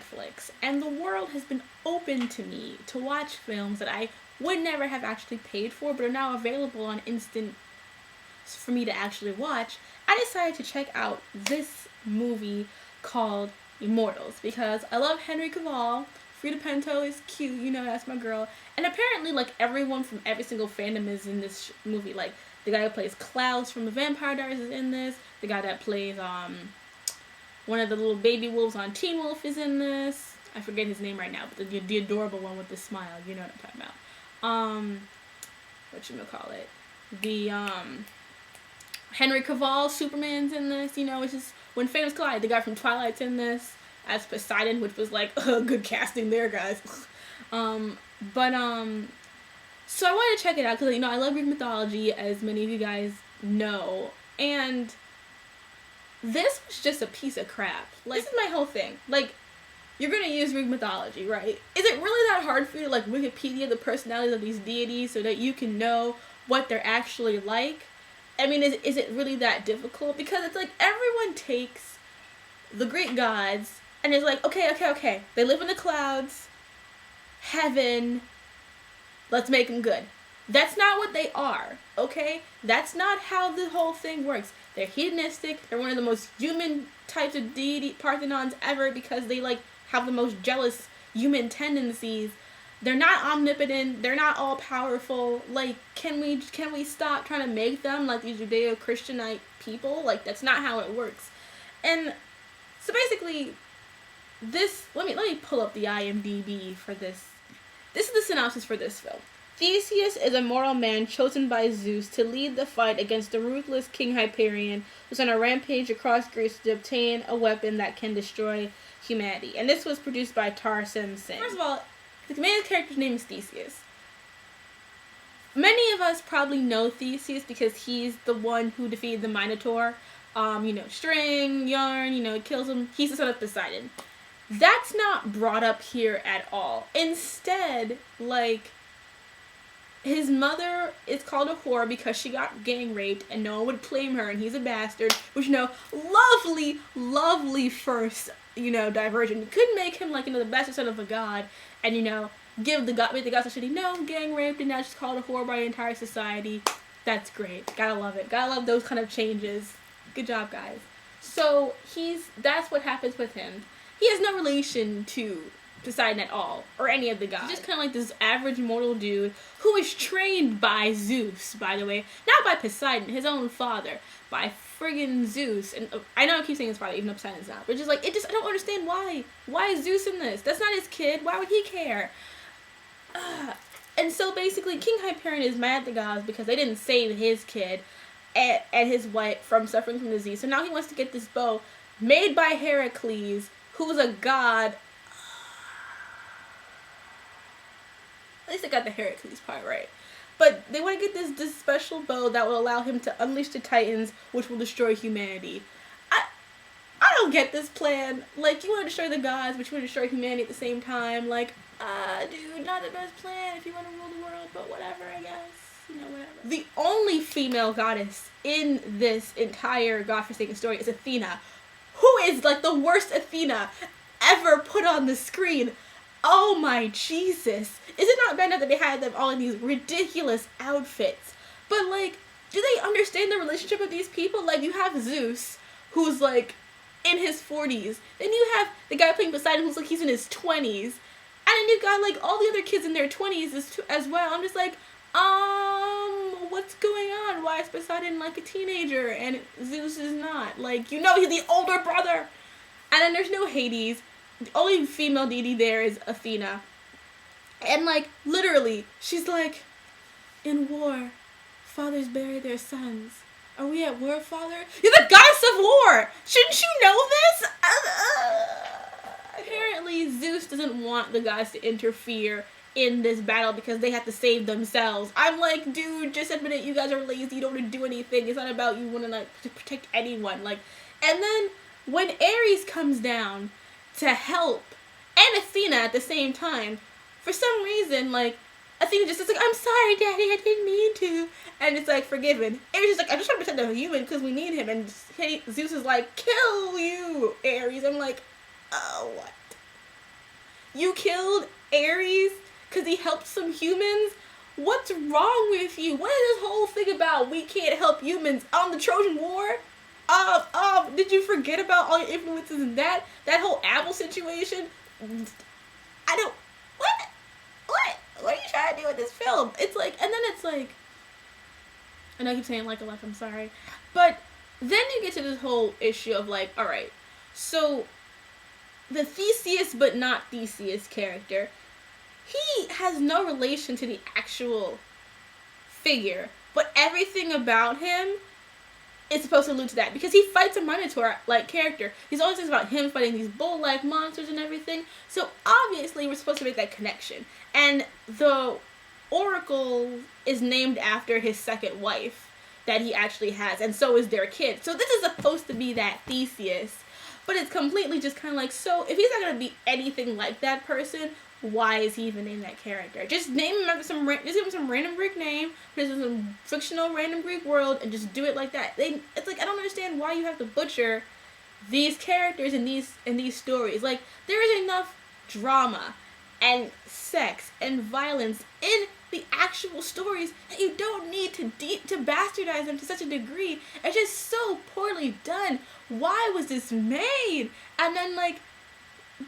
Netflix, and the world has been open to me to watch films that I would never have actually paid for, but are now available on instant for me to actually watch. I decided to check out this movie called Immortals because I love Henry Cavill. Frida Pinto is cute, you know, that's my girl. And apparently, like, everyone from every single fandom is in this movie. Like, the guy who plays Klaus from the Vampire Diaries is in this. The guy that plays one of the little baby wolves on Teen Wolf is in this. I forget his name right now, but the adorable one with the smile, you know what I'm talking about. Whatchamacallit. The Henry Cavill Superman's in this, you know, it's just when Phantoms Collide, the guy from Twilight's in this as Poseidon, which was like good casting there, guys. So I wanted to check it out because, you know, I love Greek mythology, as many of you guys know, and this was just a piece of crap. Like, this is my whole thing. Like, you're gonna use Greek mythology, right? Is it really that hard for you to, like, Wikipedia the personalities of these deities so that you can know what they're actually like? I mean, is it really that difficult? Because it's like everyone takes the Greek gods and is like, okay. They live in the clouds, heaven, let's make them good. That's not what they are, okay? That's not how the whole thing works. They're hedonistic. They're one of the most human types of deity parthenons ever because they, like, have the most jealous human tendencies. They're not omnipotent. They're not all powerful. Like, can we stop trying to make them like these Judeo-Christianite people? Like, that's not how it works. And so basically, this, let me pull up the IMDb for this. This is the synopsis for this film. Theseus is a mortal man chosen by Zeus to lead the fight against the ruthless King Hyperion, who's on a rampage across Greece to obtain a weapon that can destroy humanity. And this was produced by Tarsem Singh. First of all, the main character's name is Theseus. Many of us probably know Theseus because he's the one who defeated the Minotaur. You know, string, yarn, you know, kills him. He's the son of Poseidon. That's not brought up here at all. Instead, like, his mother is called a whore because she got gang raped and no one would claim her, and he's a bastard, which, you know, lovely first, you know, diversion. You couldn't make him, like, you know, the bastard son of a god and, you know, make the gods so shitty. No, gang raped and now she's called a whore by the entire society. That's great. Gotta love it. Gotta love those kind of changes. Good job, guys. So that's what happens with him. He has no relation to Poseidon at all, or any of the gods. He's just kind of like this average mortal dude who is trained by Zeus, by the way. Not by Poseidon, his own father. By friggin' Zeus. And I know I keep saying his father, even though Poseidon's not. But just like, I don't understand why. Why is Zeus in this? That's not his kid. Why would he care? And so basically, King Hyperion is mad at the gods because they didn't save his kid and his wife from suffering from disease. So now he wants to get this bow made by Heracles, who's a god. At least I got the Heracles part right. But they want to get this special bow that will allow him to unleash the Titans, which will destroy humanity. I don't get this plan. Like, you want to destroy the gods, but you want to destroy humanity at the same time. Like, dude, not the best plan if you want to rule the world, but whatever, I guess. You know, whatever. The only female goddess in this entire godforsaken story is Athena, who is, like, the worst Athena ever put on the screen. Oh my Jesus. Is it not bad enough that they had them all in these ridiculous outfits? But, like, do they understand the relationship of these people? Like, you have Zeus, who's, like, in his 40s. Then you have the guy playing Poseidon, who's, like, he's in his 20s. And then you've got, like, all the other kids in their 20s as well. I'm just like, what's going on? Why is Poseidon, like, a teenager and Zeus is not? Like, you know he's the older brother. And then there's no Hades. The only female deity there is Athena. And, like, literally, she's like, in war, fathers bury their sons. Are we at war, father? You're the goddess of war! Shouldn't you know this? Apparently, Zeus doesn't want the gods to interfere in this battle because they have to save themselves. I'm like, dude, just admit it. You guys are lazy. You don't want to do anything. It's not about you want to, like, to protect anyone. Like, and then when Ares comes down to help, and Athena at the same time, for some reason, like, Athena just is like, I'm sorry, Daddy, I didn't mean to. And it's like, forgiven. Ares is like, I just want to protect the human because we need him. And Zeus is like, kill you, Ares. I'm like, oh, what? You killed Ares because he helped some humans? What's wrong with you? What is this whole thing about we can't help humans on the Trojan War? Did you forget about all your influences in that whole apple situation? I don't, what are you trying to do with this film? It's like, and then it's like, I know I keep saying like a lot, I'm sorry, but then you get to this whole issue of like, alright, so the Theseus but not Theseus character, he has no relation to the actual figure, but everything about him is supposed to allude to that, because he fights a Minotaur-like character. He's always about him fighting these bull-like monsters and everything, so obviously we're supposed to make that connection. And the Oracle is named after his second wife that he actually has, and so is their kid. So this is supposed to be that Theseus, but it's completely just kind of like, so if he's not going to be anything like that person, why is he even named that character? Just name him after just give him some random Greek name, put him in some fictional random Greek world, and just do it like that. It's like, I don't understand why you have to butcher these characters in these stories. Like, there is enough drama and sex and violence in the actual stories that you don't need to bastardize them to such a degree. It's just so poorly done. Why was this made? And then like,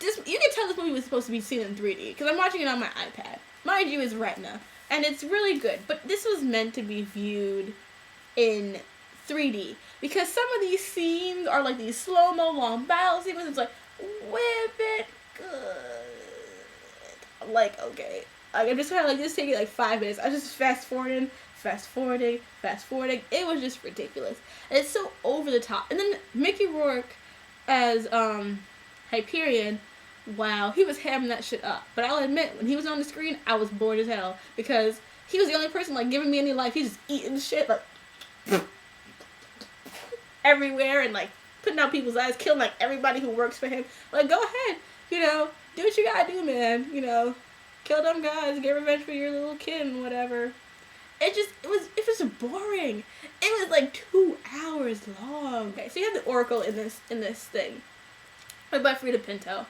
you can tell this movie was supposed to be seen in 3D, because I'm watching it on my iPad. Mind you, it's Retina, and it's really good, but this was meant to be viewed in 3D, because some of these scenes are like these slow-mo long battle sequences. It's like, whip it good. I'm like, okay. I'm just kind of like, just taking like 5 minutes. I was just fast forwarding. It was just ridiculous. And it's so over the top. And then Mickey Rourke as Hyperion, wow, he was hamming that shit up. But I'll admit, when he was on the screen, I was bored as hell, because he was the only person like giving me any life. He's just eating shit like everywhere and like putting out people's eyes, killing like everybody who works for him. Like, go ahead, do what you gotta do, man. Kill them guys, get revenge for your little kid and whatever. It was boring. It was like 2 hours long. Okay, so you have the Oracle in this thing, played by Frida Pinto,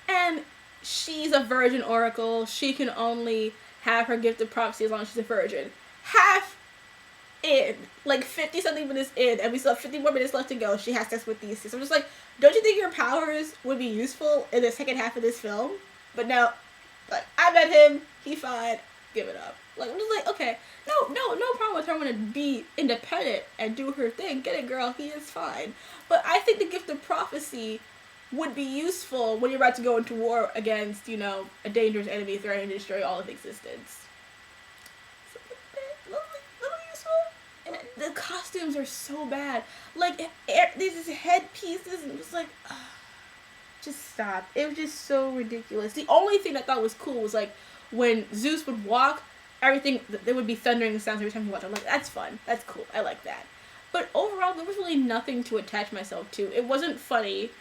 and she's a virgin Oracle. She can only have her gift of prophecy as long as she's a virgin. Half in, like 50 something minutes in, and we still have 50 more minutes left to go. She has sex with Theseus. I'm just like, don't you think your powers would be useful in the second half of this film? But no, like, I met him, he fine, give it up. Like, I'm just like, okay, no problem with her wanting to be independent and do her thing. Get it, girl, he is fine. But I think the gift of prophecy would be useful when you're about to go into war against, a dangerous enemy threatening to destroy all of existence. So, a little useful. And the costumes are so bad. Like, there's these headpieces, and it was like, just stop. It was just so ridiculous. The only thing I thought was cool was, like, when Zeus would walk, everything, there would be thundering sounds every time he walked. I'm like, that's fun. That's cool. I like that. But overall, there was really nothing to attach myself to. It wasn't funny.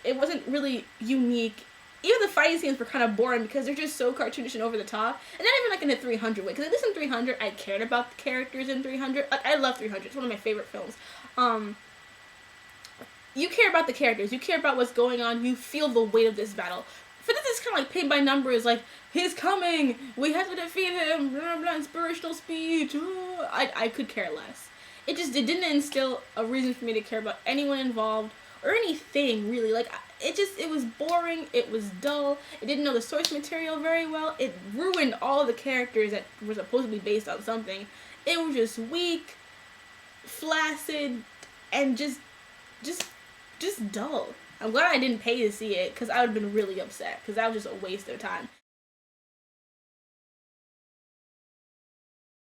It wasn't really unique. Even the fighting scenes were kind of boring because they're just so cartoonish and over the top. And not even like in a 300 way. Because at least in 300, I cared about the characters in 300. Like, I love 300. It's one of my favorite films. You care about the characters. You care about what's going on. You feel the weight of this battle. For this, it's kind of like paint by numbers. Like, he's coming. We have to defeat him. Blah, blah, inspirational speech. I could care less. It didn't instill a reason for me to care about anyone involved or anything, really. Like, it was boring. It was dull. It didn't know the source material very well. It ruined all the characters that were supposed to be based on something. It was just weak, flaccid, and just dull. I'm glad I didn't pay to see it, because I would have been really upset, because that was just a waste of time.